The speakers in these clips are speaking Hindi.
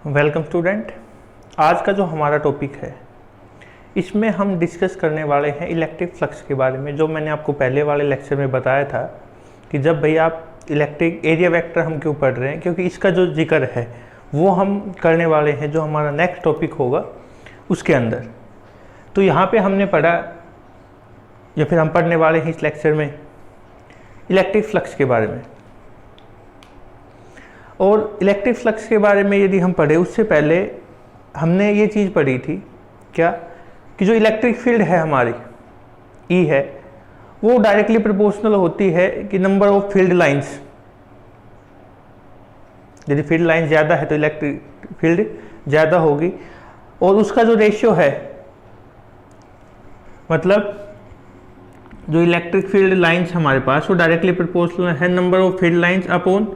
Welcome student. आज का जो हमारा टॉपिक है इसमें हम डिस्कस करने वाले हैं इलेक्ट्रिक फ्लक्स के बारे में। जो मैंने आपको पहले वाले लेक्चर में बताया था कि जब भाई आप इलेक्ट्रिक एरिया वेक्टर हम क्यों पढ़ रहे हैं, क्योंकि इसका जो जिक्र है वो हम करने वाले हैं जो हमारा नेक्स्ट टॉपिक होगा उसके अंदर। तो यहाँ पे हमने पढ़ा या फिर हम पढ़ने वाले हैं इस लेक्चर में इलेक्ट्रिक फ्लक्स के बारे में। और इलेक्ट्रिक फ्लक्स के बारे में यदि हम पढ़े उससे पहले हमने ये चीज़ पढ़ी थी क्या कि जो इलेक्ट्रिक फील्ड है हमारी ई है वो डायरेक्टली प्रोपोर्शनल होती है कि नंबर ऑफ फील्ड लाइंस। यदि फील्ड लाइन ज़्यादा है तो इलेक्ट्रिक फील्ड ज़्यादा होगी, और उसका जो रेशियो है मतलब जो इलेक्ट्रिक फील्ड लाइंस हमारे पास वो डायरेक्टली प्रोपोर्शनल है number of field lines upon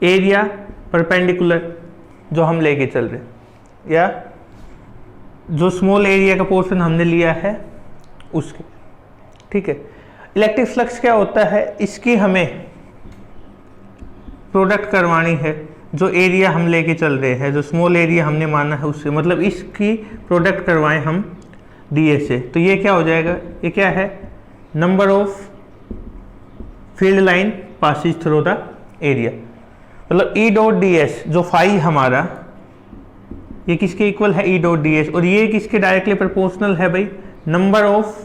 area perpendicular जो हम लेके चल रहे, या जो स्मॉल एरिया का पोर्शन हमने लिया है उसके। ठीक है, इलेक्ट्रिक फ्लक्स क्या होता है, इसकी हमें प्रोडक्ट करवानी है जो एरिया हम लेके चल रहे हैं, जो स्मॉल एरिया हमने माना है उससे, मतलब इसकी प्रोडक्ट करवाएं हम डी से। तो ये क्या हो जाएगा, ये क्या है, number of field line passes through the area. मतलब ई डॉट डी एस जो फाई हमारा ये किसके इक्वल है, ई डॉट डी एस, और ये किसके डायरेक्टली प्रोपोर्शनल है भाई, नंबर ऑफ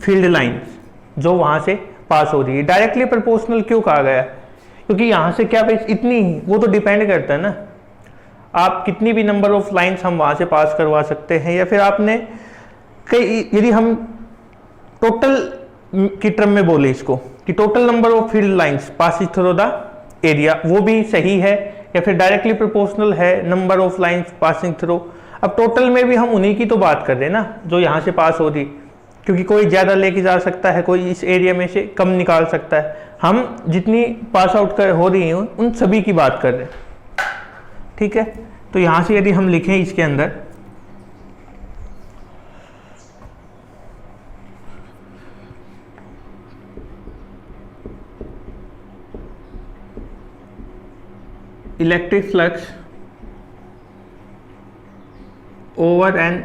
फील्ड लाइंस जो वहां से पास हो रही है। डायरेक्टली प्रोपोर्शनल क्यों कहा गया, क्योंकि यहां से क्या भाई इतनी ही, वो तो डिपेंड करता है ना, आप कितनी भी नंबर ऑफ लाइंस हम वहां से पास करवा सकते हैं, या फिर आपने कई, यदि हम टोटल की टर्म में बोले इसको कि total number of field lines passes through the area, वो भी सही है, या फिर डायरेक्टली प्रोपोर्शनल है number of lines passing through. अब टोटल में भी हम उन्हीं की तो बात कर रहे हैं ना जो यहाँ से पास हो रही, क्योंकि कोई ज़्यादा लेके जा सकता है, कोई इस एरिया में से कम निकाल सकता है। हम जितनी पास आउट कर हो रही हैं उन सभी की बात कर रहे हैं। ठीक है, तो यहाँ से यदि हम लिखें इसके अंदर electric flux over an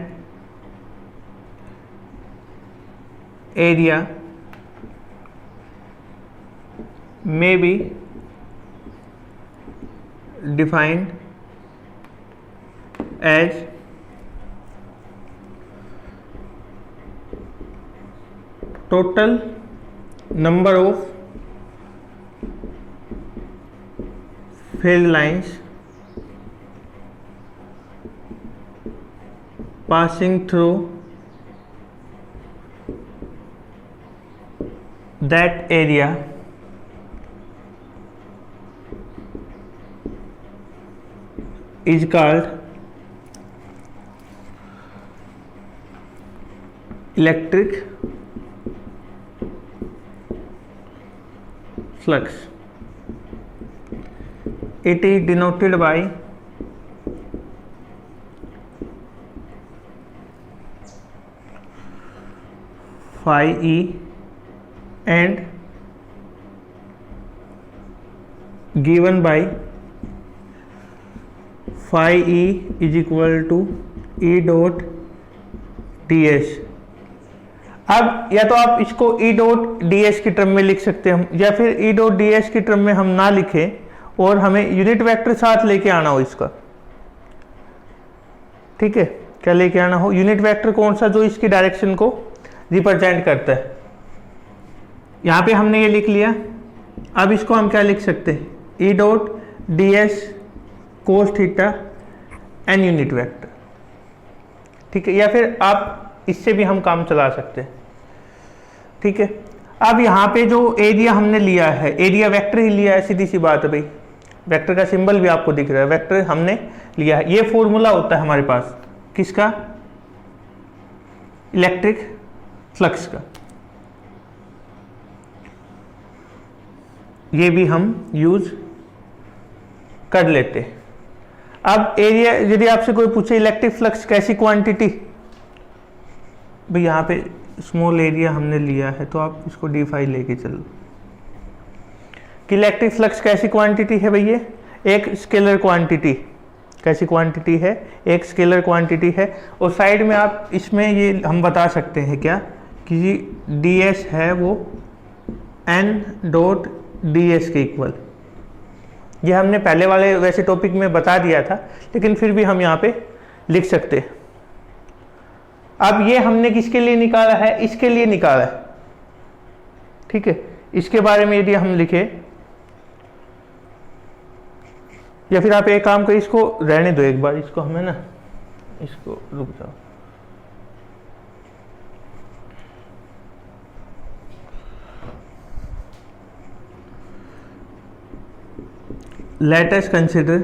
area may be defined as total number of field lines passing through that area is called electric flux. It is denoted by phi e and given by phi e is equal to e dot D S. अब या तो आप इसको e डॉट डी एस की टर्म में लिख सकते हैं, या फिर e डॉट डी एस की टर्म में हम ना लिखें और हमें यूनिट वेक्टर साथ लेके आना हो इसका। ठीक है, क्या लेके आना हो, यूनिट वेक्टर कौन सा जो इसकी डायरेक्शन को रिप्रेजेंट करता है। यहाँ पे हमने ये लिख लिया। अब इसको हम क्या लिख सकते हैं, e dot D S cos theta N unit vector. ठीक है, या फिर आप इससे भी हम काम चला सकते हैं। ठीक है, अब यहाँ पे जो एरिया हमने लिया है, एरिया वेक्टर ही लिया है, सीधी सी बात है भाई, वेक्टर का सिंबल भी आपको दिख रहा है, वेक्टर हमने लिया है। ये फॉर्मूला होता है हमारे पास किसका, इलेक्ट्रिक फ्लक्स का। ये भी हम यूज कर लेते हैं। अब एरिया, यदि आपसे कोई पूछे इलेक्ट्रिक फ्लक्स कैसी क्वांटिटी, भाई यहाँ पे स्मॉल एरिया हमने लिया है तो आप इसको d5 लेके चलो कि इलेक्ट्रिक फ्लक्स कैसी क्वांटिटी है भाई, ये एक स्केलर क्वांटिटी कैसी क्वांटिटी है, एक स्केलर क्वांटिटी है। और साइड में आप इसमें ये हम बता सकते हैं क्या कि ds है वो n डॉट ds के इक्वल। ये हमने पहले वाले वैसे टॉपिक में बता दिया था, लेकिन फिर भी हम यहाँ पे लिख सकते हैं। अब ये हमने किसके लिए निकाला है, इसके लिए निकाला है, ठीक है। इसके बारे में यदि हम लिखे, या फिर आप एक काम करें, इसको रहने दो एक बार, इसको हमें ना, इसको रुक जाओ, let us consider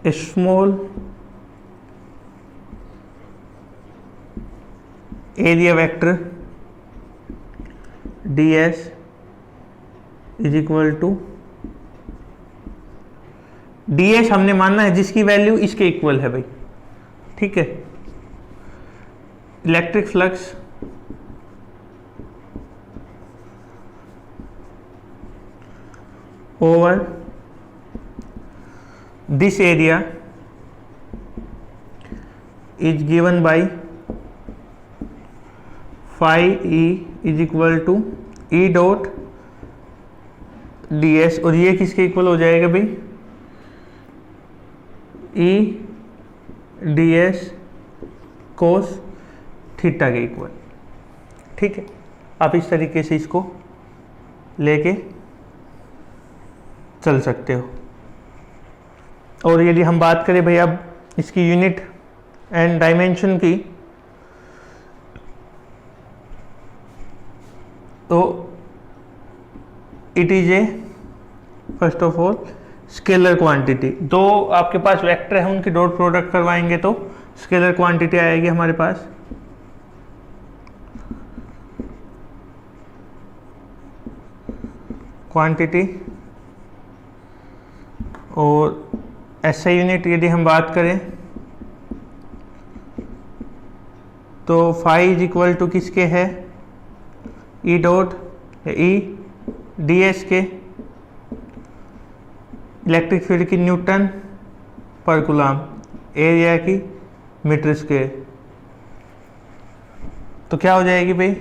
a small area vector ds is equal to ds हमने मानना है जिसकी वैल्यू इसके इक्वल है भाई, ठीक है। Electric flux over this area is given by phi e is equal to e dot ds, और ये किसके इक्वल हो जाएगा भाई, e ds cos थीटा के इक्वल, ठीक है। आप इस तरीके से इसको लेके चल सकते हो। और यदि हम बात करें भाई अब इसकी यूनिट एंड डायमेंशन की, तो it is a first of all scalar quantity. दो आपके पास वेक्टर है, उनकी डॉट प्रोडक्ट करवाएंगे तो स्केलर क्वांटिटी आएगी हमारे पास। क्वांटिटी और SI यूनिट यदि हम बात करें तो फाई इज इक्वल टू किसके है, ई डॉट ई ds के, इलेक्ट्रिक फील्ड की न्यूटन पर कूलम, एरिया की मीटर स्क्वायर। तो क्या हो जाएगी भाई,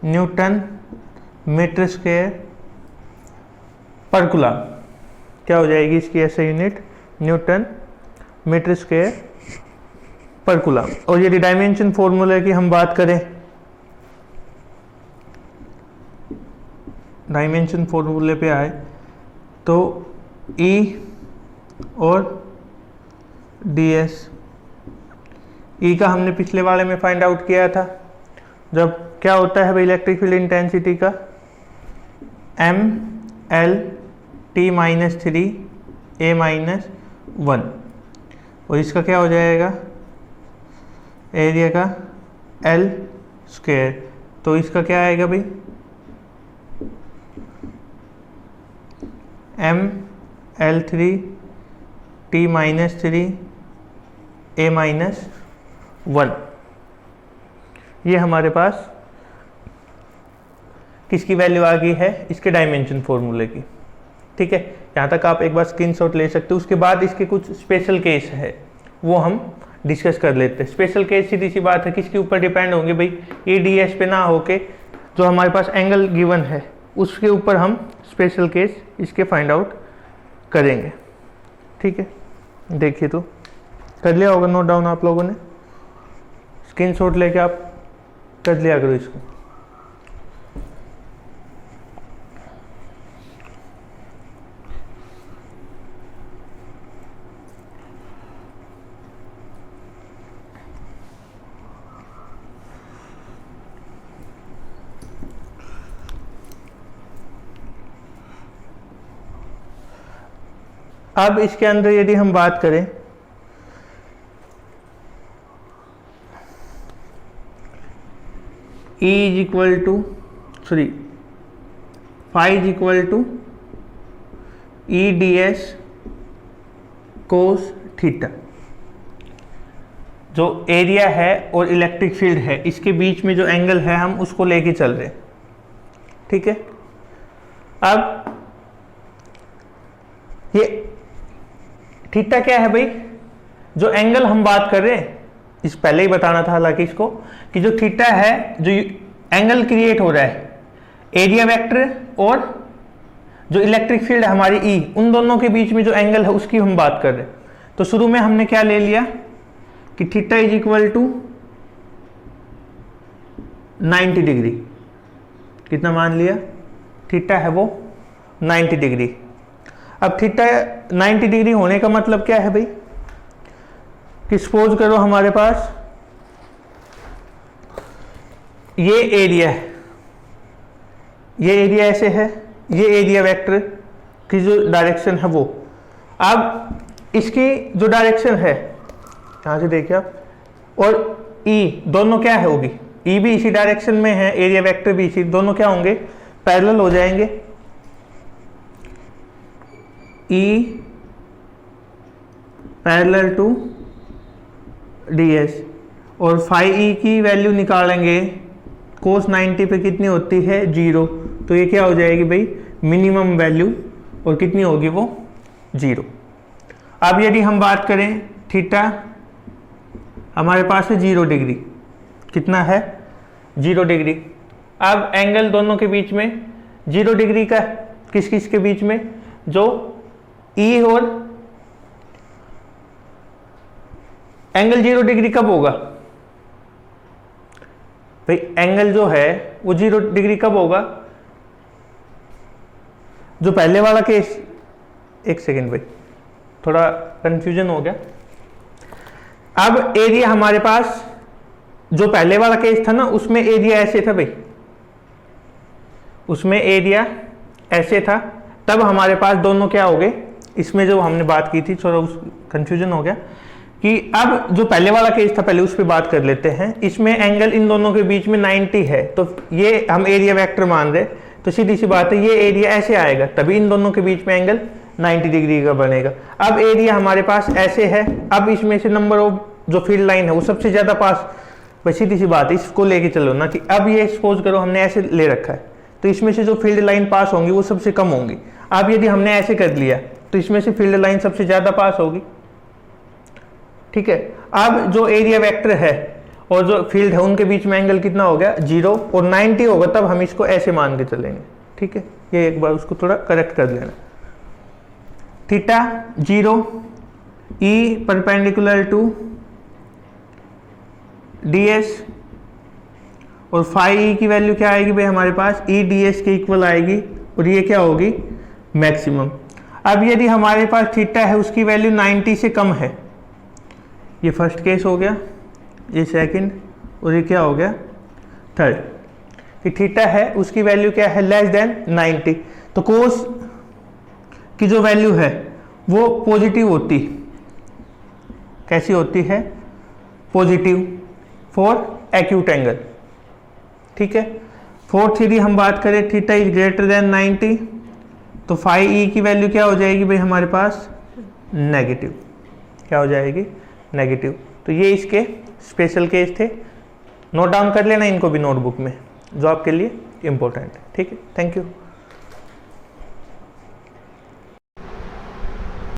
न्यूटन मीटर स्क्वायर पर कूलम, क्या हो जाएगी इसकी ऐसे यूनिट, न्यूटन मीटर स्क्वायर पर कूलम। और यदि डायमेंशन फॉर्मूले की हम बात करें, डायमेंशन फॉर्मूले पे आए तो E और ds, E का हमने पिछले वाले में फाइंड आउट किया था, जब क्या होता है भाई इलेक्ट्रिक फील्ड इंटेंसिटी का m l t minus 3 a minus 1, और इसका क्या हो जाएगा एरिया का l स्क्वायर। तो इसका क्या आएगा भाई, m l3 t minus 3 a minus 1। ये हमारे पास किसकी वैल्यू आ गई है, इसके डायमेंशन फॉर्मूले की, ठीक है। यहाँ तक आप एक बार स्क्रीनशॉट ले सकते हो। उसके बाद इसके कुछ स्पेशल केस है, वो हम डिस्कस कर लेते हैं। स्पेशल केस सीधी सी बात है किसके ऊपर डिपेंड होंगे भाई, ए डी एस पे ना होके जो हमारे पास एंगल गिवन है उसके ऊपर हम स्पेशल केस इसके फाइंड आउट करेंगे, ठीक है। देखिए तो कर लिया होगा नोट डाउन आप लोगों ने, स्क्रीनशॉट लेके आप कर लिया करो इसको। अब इसके अंदर यदि हम बात करें E is equal to phi is equal to E D S cos theta. जो एरिया है और इलेक्ट्रिक फील्ड है इसके बीच में जो एंगल है हम उसको लेके चल रहे हैं, ठीक है। अब ये थीटा क्या है भाई, जो एंगल हम बात कर रहे हैं, इस पहले ही बताना था हालांकि इसको, कि जो थीटा है, जो एंगल क्रिएट हो रहा है एरिया वेक्टर और जो इलेक्ट्रिक फील्ड है हमारी ई, उन दोनों के बीच में जो एंगल है उसकी हम बात कर रहे हैं। तो शुरू में हमने क्या ले लिया कि theta is equal to 90 degree. कितना मान लिया, थीटा है वो 90 डिग्री। अब थीटा 90 डिग्री होने का मतलब क्या है भाई, कि सपोज करो हमारे पास ये एरिया है, ये एरिया ऐसे है, ये एरिया वेक्टर की जो डायरेक्शन है वो, अब इसकी जो डायरेक्शन है यहां से देखिए आप, और ई दोनों क्या है होगी, ई भी इसी डायरेक्शन में है, एरिया वेक्टर भी इसी, दोनों क्या होंगे, पैरेलल हो जाएंगे। ई पैरेलल टू ds, और फाई ई की वैल्यू निकालेंगे कोस 90 पे कितनी होती है 0, तो ये क्या हो जाएगी भाई मिनिमम वैल्यू, और कितनी होगी वो 0। अब यदि हम बात करें थीटा हमारे पास है 0 डिग्री, कितना है 0 डिग्री। अब एंगल दोनों के बीच में 0 डिग्री का किस किस के बीच में, जो ई और एंगल 0 डिग्री कब होगा भाई, एंगल जो है वो 0 डिग्री कब होगा, जो पहले वाला केस, एक सेकेंड भाई थोड़ा कंफ्यूजन हो गया। अब एरिया हमारे पास जो पहले वाला केस था ना, उसमें एरिया ऐसे था भाई, उसमें एरिया ऐसे था, तब हमारे पास दोनों क्या हो गए, इसमें जो हमने बात की थी थोड़ा उस कंफ्यूजन हो गया कि अब जो पहले वाला केस था पहले उस पर बात कर लेते हैं। इसमें एंगल इन दोनों के बीच में 90 है, तो ये हम एरिया वेक्टर मान रहे, तो सीधी सी बात है ये एरिया ऐसे आएगा, तभी इन दोनों के बीच में एंगल 90 डिग्री का बनेगा। अब एरिया हमारे पास ऐसे है, अब इसमें से नंबर ऑफ जो फील्ड लाइन है वो सबसे ज्यादा पास, बस सीधी सी बात है इसको लेके चलो ना, कि अब ये सपोज करो हमने ऐसे ले रखा है, तो इसमें से जो फील्ड लाइन पास होंगी वो सबसे कम होंगी। अब यदि हमने ऐसे कर लिया तो इसमें से फील्ड लाइन सबसे ज्यादा पास होगी, ठीक है। अब जो एरिया वेक्टर है और जो फील्ड है उनके बीच में एंगल कितना हो गया 0, और 90 होगा तब हम इसको ऐसे मान के चलेंगे, ठीक है। ये एक बार उसको थोड़ा करेक्ट कर लेना। Theta 0, E perpendicular to ds, और फाई ई की वैल्यू क्या आएगी भाई हमारे पास, ई ds के इक्वल आएगी, और ये क्या होगी मैक्सिमम। अब यदि हमारे पास थीटा है उसकी वैल्यू 90 से कम है, ये फर्स्ट केस हो गया, ये सेकंड, और ये क्या हो गया थर्ड, कि थीटा है उसकी वैल्यू क्या है लेस देन 90, तो कोस की जो वैल्यू है वो पॉजिटिव होती, कैसी होती है पॉजिटिव फॉर एक्यूट एंगल, ठीक है। फोर्थ यदि हम बात करें थीटा इज ग्रेटर देन 90, तो फाई ई की वैल्यू क्या हो जाएगी भाई हमारे पास नेगेटिव, क्या हो जाएगी नेगेटिव। तो ये इसके स्पेशल केस थे, नोट डाउन कर लेना इनको भी नोटबुक में, जो आपके लिए इंपॉर्टेंट है, ठीक है। Thank you.